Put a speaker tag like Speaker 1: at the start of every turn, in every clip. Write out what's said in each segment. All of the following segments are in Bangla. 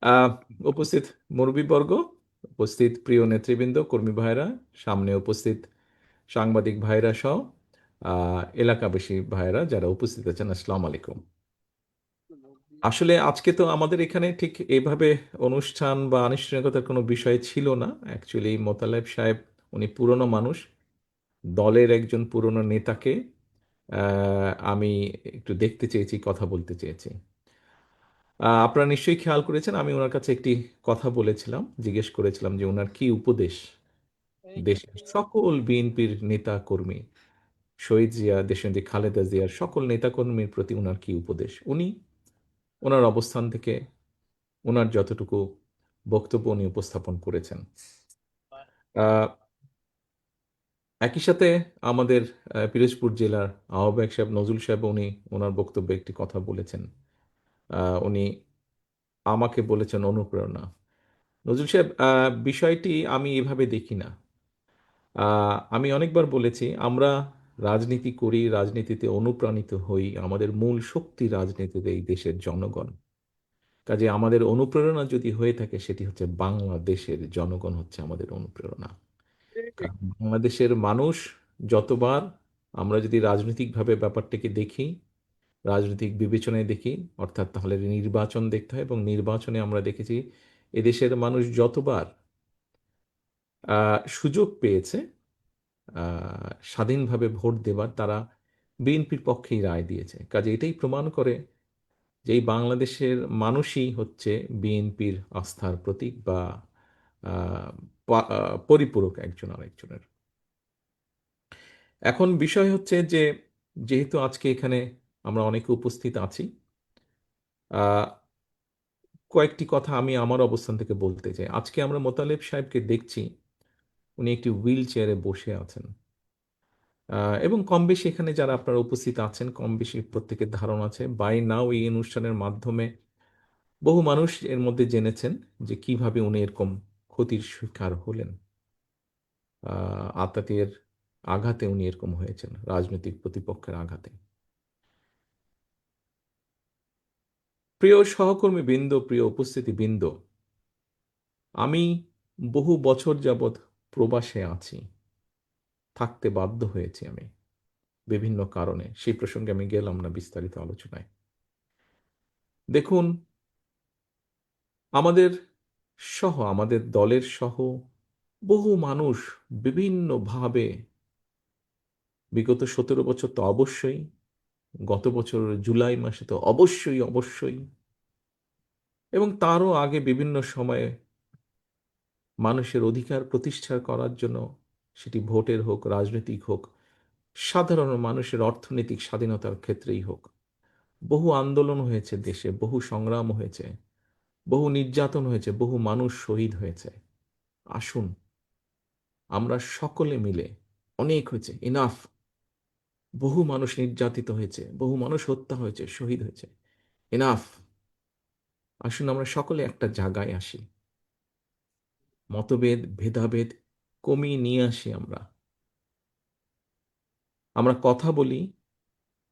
Speaker 1: আহ, উপস্থিত মুরব্বীবর্গ, উপস্থিত প্রিয় নেতৃবৃন্দ, কর্মী ভাইরা, সামনে উপস্থিত সাংবাদিক ভাইরা সহ এলাকাবাসী ভাইরা যারা উপস্থিত আছেন, আসসালামু আলাইকুম। আসলে আজকে তো আমাদের এখানে ঠিক এইভাবে অনুষ্ঠান বা আনুষ্ঠানিকতার কোনো বিষয় ছিল না। অ্যাকচুয়ালি মোতালেব সাহেব উনি পুরনো মানুষ, দলের একজন পুরনো নেতাকে আমি একটু দেখতে চেয়েছি, কথা বলতে চেয়েছি। আপনারা নিশ্চয়ই খেয়াল করেছেন, আমি ওনার কাছে একটি কথা বলেছিলাম, জিজ্ঞেস করেছিলাম যে ওনার কি উপদেশ দেশের সকল বিএনপির নেতা কর্মী, শহীদ জিয়া, দেশনেত্রী খালেদা জিয়ার সকল নেতাকর্মীর প্রতি ওনার কি উপদেশ। উনি ওনার অবস্থান থেকে ওনার যতটুকু বক্তব্য উনি উপস্থাপন করেছেন। আহ, একই সাথে আমাদের পিরোজপুর জেলার আহ্বায়ক সাহেব নজরুল সাহেব উনি ওনার বক্তব্যে একটি কথা বলেছেন। উনি আমাকে বলেছেন অনুপ্রেরণা। নজরুল সাহেব, বিষয়টি আমি এভাবে দেখি না। আমি অনেকবার বলেছি, আমরা রাজনীতি করি, রাজনীতিতে অনুপ্রাণিত হই, আমাদের মূল শক্তি রাজনীতিতে এই দেশের জনগণ। কাজে আমাদের অনুপ্রেরণা যদি হয়ে থাকে, সেটি হচ্ছে বাংলাদেশের জনগণ হচ্ছে আমাদের অনুপ্রেরণা। কারণ বাংলাদেশের মানুষ যতবার, আমরা যদি রাজনৈতিকভাবে ব্যাপারটাকে দেখি, রাজনৈতিক বিবেচনায় দেখি, অর্থাৎ তাহলে নির্বাচন দেখতে হয়, এবং নির্বাচনে আমরা দেখেছি এদেশের মানুষ যতবার সুযোগ পেয়েছে স্বাধীনভাবে ভোট দেবার, তারা বিএনপির পক্ষেই রায় দিয়েছে। কাজে এটাই প্রমাণ করে যে এই বাংলাদেশের মানুষই হচ্ছে বিএনপির আস্থার প্রতীক বা পরিপূরক একজন আরেকজনের। এখন বিষয় হচ্ছে যে, যেহেতু আজকে এখানে আমরা অনেকে উপস্থিত আছি, আহ, কয়েকটি কথা আমি আমার অবস্থান থেকে বলতে চাই। আজকে আমরা মোতালেব সাহেবকে দেখছি, উনি একটি হুইল চেয়ারে বসে আছেন। এবং কম বেশি এখানে যারা আপনারা উপস্থিত আছেন, কম বেশি প্রত্যেকের ধারণা আছে, বাই নাও এই অনুষ্ঠানের মাধ্যমে বহু মানুষ এর মধ্যে জেনেছেন যে কিভাবে উনি এরকম ক্ষতির শিকার হলেন। আতাতের আঘাতে উনি এরকম হয়েছেন, রাজনৈতিক প্রতিপক্ষের আঘাতে। প্রিয় সহকর্মী বৃন্দ, প্রিয় উপস্থিতি বৃন্দ, আমি বহু বছর যাবৎ প্রবাসে আছি, থাকতে বাধ্য হয়েছি আমি বিভিন্ন কারণে। সেই প্রসঙ্গে আমি গেলাম না বিস্তারিত আলোচনায়। দেখুন, আমাদের আমাদের দলের সহ বহু মানুষ বিভিন্নভাবে বিগত 17 বছর তো অবশ্যই, গত বছর জুলাই মাসে তো অবশ্যই অবশ্যই, এবং তারও আগে বিভিন্ন সময়ে মানুষের অধিকার প্রতিষ্ঠা করার জন্য, সেটি ভোটের হোক, রাজনৈতিক হোক, সাধারণ মানুষের অর্থনৈতিক স্বাধীনতার ক্ষেত্রেই হোক, বহু আন্দোলন হয়েছে দেশে, বহু সংগ্রাম হয়েছে, বহু নির্যাতন হয়েছে, বহু মানুষ শহীদ হয়েছে। আসুন আমরা সকলে মিলে, অনেক হয়েছে, ইনাফ, বহু মানুষ নির্যাতিত হয়েছে, বহু মানুষ হত্যা হয়েছে, শহীদ হয়েছে, ইনাফ। আসুন আমরা সকলে একটা জায়গায় আসি, মতভেদ ভেদাভেদ কমিয়ে নিয়ে আসি। আমরা আমরা কথা বলি।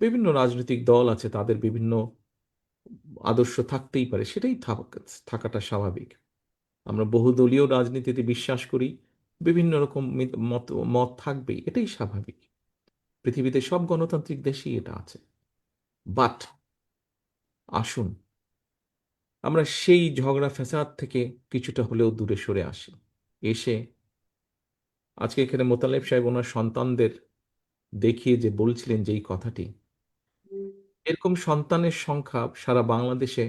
Speaker 1: বিভিন্ন রাজনৈতিক দল আছে, তাদের বিভিন্ন আদর্শ থাকতেই পারে, সেটাই থাকাটা স্বাভাবিক। আমরা বহুদলীয় রাজনীতিতে বিশ্বাস করি, বিভিন্ন রকম মত মত থাকবেই, এটাই স্বাভাবিক। পৃথিবীতে সব গণতান্ত্রিক দেশেই এটা আছে। বাট আসুন আমরা সেই ঝগড়া ফ্যাসাদ থেকে কিছুটা হলেও দূরে সরে আসি। এসে আজকে এখানে মোতালেব সাহেব ওনার সন্তানদের দেখিয়ে যে বলছিলেন যে এই কথাটি, এরকম সন্তানের সংখ্যা সারা বাংলাদেশে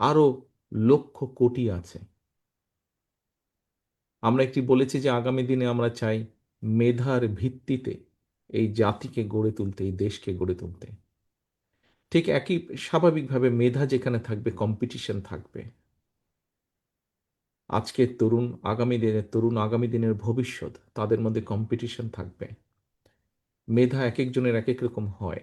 Speaker 1: আরো লক্ষ কোটি আছে। আমরা একটি বলেছি যে আগামী দিনে আমরা চাই মেধার ভিত্তিতে এই জাতিকে গড়ে তুলতে, এই দেশকে গড়ে তুলতে। ঠিক একই স্বাভাবিকভাবে মেধা যেখানে থাকবে, কম্পিটিশন থাকবে। আজকের তরুণ, আগামী দিনের তরুণ, আগামী দিনের ভবিষ্যৎ, তাদের মধ্যে কম্পিটিশন থাকবে। মেধা এক একজনের এক এক রকম হয়।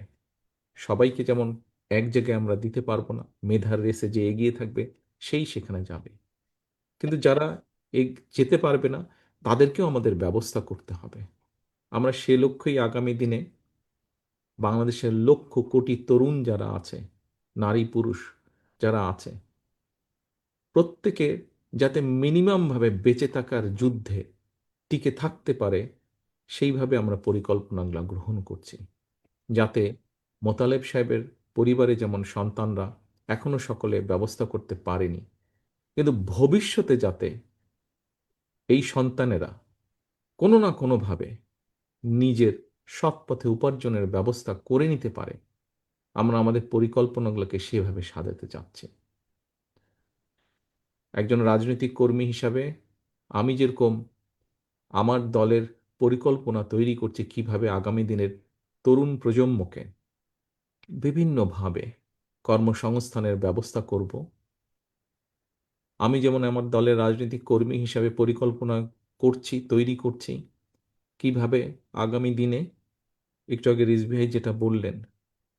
Speaker 1: সবাইকে যেমন এক জায়গায় আমরা দিতে পারবো না, মেধার রেসে যে এগিয়ে থাকবে সেই সেখানে যাবে। কিন্তু যারা যেতে পারবে না, তাদেরকেও আমাদের ব্যবস্থা করতে হবে। আমরা সে লক্ষ্যেই আগামী দিনে বাংলাদেশের লক্ষ কোটি তরুণ যারা আছে, নারী পুরুষ যারা আছে, প্রত্যেকে যাতে মিনিমামভাবে বেঁচে থাকার যুদ্ধে টিকে থাকতে পারে সেইভাবে আমরা পরিকল্পনাগুলো গ্রহণ করছি, যাতে মোতালেব সাহেবের পরিবারে যেমন সন্তানরা এখনো সকলে ব্যবস্থা করতে পারেনি, কিন্তু ভবিষ্যতে যাতে এই সন্তানেরা কোনো না কোনোভাবে নিজের সৎ পথে উপার্জনের ব্যবস্থা করে নিতে পারে, আমরা আমাদের পরিকল্পনাগুলোকে সেভাবে সাজাতে চাচ্ছি। একজন রাজনৈতিক কর্মী হিসাবে আমি যেরকম আমার দলের পরিকল্পনা তৈরি করছি কিভাবে আগামী দিনের তরুণ প্রজন্মকে বিভিন্নভাবে কর্মসংস্থানের ব্যবস্থা করব, আমি যেমন আমার দলের রাজনৈতিক কর্মী হিসাবে পরিকল্পনা করছি, তৈরি করছি কিভাবে আগামী দিনে, একটু আগে রিজভী ভাই যেটা বললেন,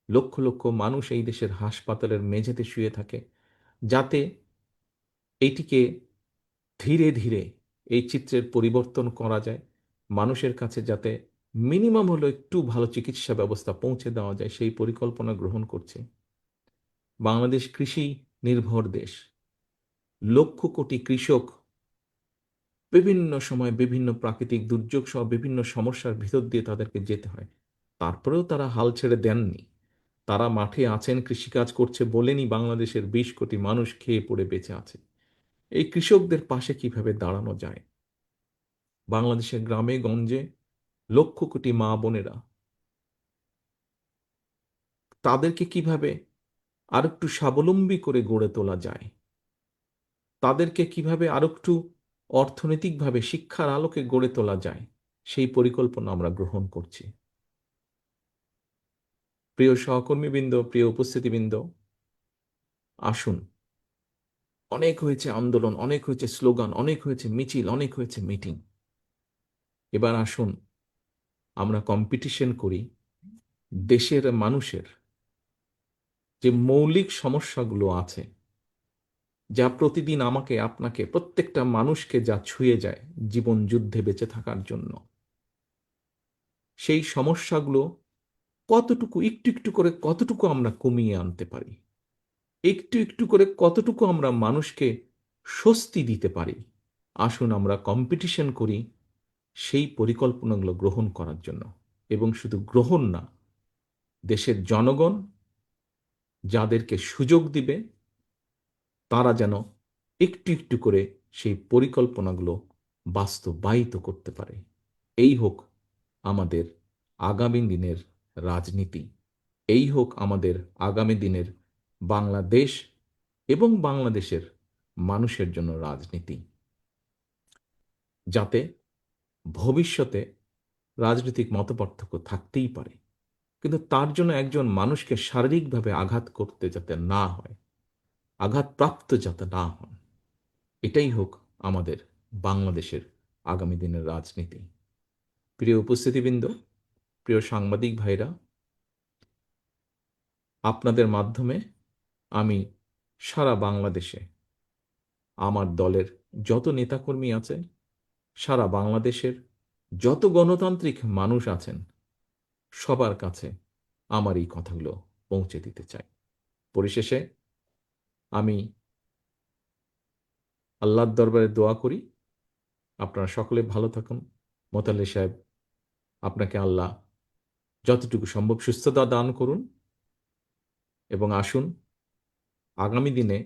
Speaker 1: লক্ষ লক্ষ মানুষ এই দেশের হাসপাতালের মেঝেতে শুয়ে থাকে, যাতে এইটিকে ধীরে ধীরে এই চিত্রের পরিবর্তন করা যায়, মানুষের কাছে যাতে মিনিমাম হলো একটু ভালো চিকিৎসা ব্যবস্থা পৌঁছে দেওয়া যায়, সেই পরিকল্পনা গ্রহণ করছে। বাংলাদেশ কৃষি নির্ভর দেশ, লক্ষ কোটি কৃষক বিভিন্ন সময় বিভিন্ন প্রাকৃতিক দুর্যোগ সহ বিভিন্ন সমস্যার ভিতর দিয়ে তাদেরকে যেতে হয়, তারপরেও তারা হাল ছেড়ে দেননি। তারা মাঠে আছেন, কৃষিকাজ করছে বলেনি বাংলাদেশের ২০ কোটি মানুষ খেয়ে পড়ে বেঁচে আছে। এই কৃষকদের পাশে কিভাবে দাঁড়ানো যায়, বাংলাদেশের গ্রামে গঞ্জে লক্ষ কোটি মা বোনেরা, তাদেরকে কিভাবে আরেকটু স্বাবলম্বী করে গড়ে তোলা যায়, তাদেরকে কিভাবে আরেকটু অর্থনৈতিকভাবে শিক্ষার আলোকে গড়ে তোলা যায়, সেই পরিকল্পনা আমরা গ্রহণ করছি। প্রিয় সহকর্মীবৃন্দ, প্রিয় উপস্থিতিবৃন্দ, আসুন, অনেক হয়েছে আন্দোলন, অনেক হয়েছে স্লোগান, অনেক হয়েছে মিছিল, অনেক হয়েছে মিটিং। এবার আসুন আমরা কম্পিটিশন করি দেশের মানুষের যে মৌলিক সমস্যাগুলো আছে, যা প্রতিদিন আমাকে, আপনাকে, প্রত্যেকটা মানুষকে যা ছুঁয়ে যায় জীবন যুদ্ধে বেঁচে থাকার জন্য, সেই সমস্যাগুলো কতটুকু একটু একটু করে কতটুকু আমরা কমিয়ে আনতে পারি, একটু একটু করে কতটুকু আমরা মানুষকে স্বস্তি দিতে পারি। আসুন আমরা কম্পিটিশন করি সেই পরিকল্পনাগুলো গ্রহণ করার জন্য, এবং শুধু গ্রহণ না, দেশের জনগণ যাদেরকে সুযোগ দিবে তারা যেন একটু একটু করে সেই পরিকল্পনাগুলো বাস্তবায়িত করতে পারে। এই হোক আমাদের আগামী দিনের রাজনীতি, এই হোক আমাদের আগামী দিনের বাংলাদেশ এবং বাংলাদেশের মানুষের জন্য রাজনীতি, যাতে ভবিষ্যতে রাজনৈতিক মতপার্থক্য থাকতেই পারে, কিন্তু তার জন্য একজন মানুষকে শারীরিকভাবে আঘাত করতে যাতে না হয়, আঘাতপ্রাপ্ত যাতে না হন, এটাই হোক আমাদের বাংলাদেশের আগামী দিনের রাজনীতি। প্রিয় উপস্থিতিবৃন্দ, প্রিয় সাংবাদিক ভাইরা, আপনাদের মাধ্যমে আমি সারা বাংলাদেশে আমার দলের যত নেতাকর্মী আছে, সারা বাংলাদেশের যত গণতান্ত্রিক মানুষ আছেন, সবার কাছে আমার এই কথাগুলো পৌঁছে দিতে চাই। পরিশেষে আমি আল্লাহর দরবারে দোয়া করি আপনারা সকলে ভালো থাকুন। মোতালে সাহেব, আপনাকে আল্লাহ যতটুকু সম্ভব সুস্থতা দান করুন, এবং আসুন আগামী দিনে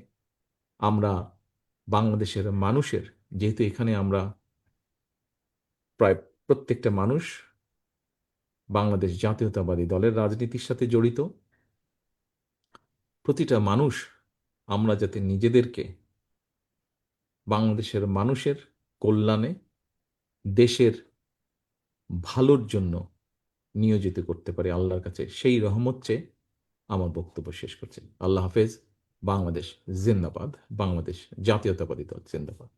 Speaker 1: আমরা বাংলাদেশের মানুষের, যেহেতু এখানে আমরা প্রায় প্রত্যেকটা মানুষ বাংলাদেশ জাতীয়তাবাদী দলের রাজনীতির সাথে জড়িত, প্রতিটা মানুষ আমরা যাতে নিজেদেরকে বাংলাদেশের মানুষের কল্যাণে, দেশের ভালোর জন্য নিয়োজিত করতে পারি, আল্লাহর কাছে সেই রহমত চেয়ে আমার বক্তব্য শেষ করছি। আল্লাহ হাফেজ। বাংলাদেশ জিন্দাবাদ। বাংলাদেশ জাতীয়তাবাদী দল জিন্দাবাদ।